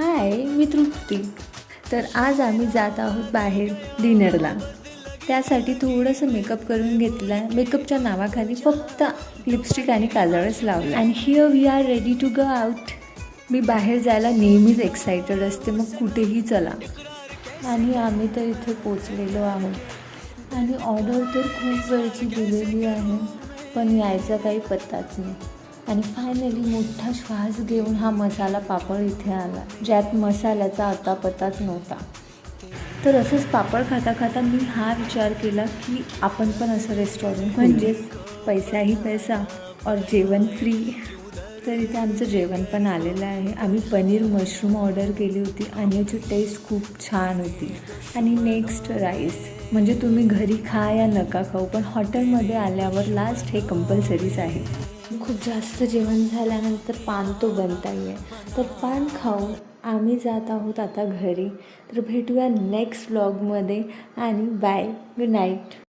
हाय, मी तृप्ती. तर आज आम्ही जात आहोत बाहेर डिनरला. त्यासाठी थोडंसं मेकअप करून घेतला आहे. मेकअपच्या नावाखाली फक्त लिपस्टिक आणि काजळच लावलं आणि here we are ready to go out. मी बाहेर जायला नेहमीच एक्सायटेड असते, मग कुठेही चला. आणि आम्ही तर इथे पोचलेलो आहोत आणि ऑर्डर तर खूप वेळची दिलेली आहे, पण यायचा काही पत्ताच नाही. आणि फायनली मोठा श्वास घेऊन हा मसाला पापड इथे आला, ज्यात मसाल्याचा आता पत्ताच नव्हता. तर असंच पापड खाता खाता मी हा विचार केला की आपण पण असं रेस्टॉरंट म्हणजेच पैसाही पैसा और जेवण फ्री. तर इथे आमचं जेवण पण आलेलं आहे. आम्ही पनीर मशरूम ऑर्डर केली होती आणि याची टेस्ट खूप छान होती. आणि नेक्स्ट राईस, म्हणजे तुम्ही घरी खा या नका खाऊ, पण हॉटेलमध्ये आल्यावर लास्ट हे कंपल्सरीच आहे. खूप जास्त जेवण झाल्यानंतर पान तो बनता येईल, तर पान खाऊ आम्ही जात आहोत आता घरी. तर भेटूया नेक्स्ट व्लॉगमध्ये आणि बाय, गुड नाईट.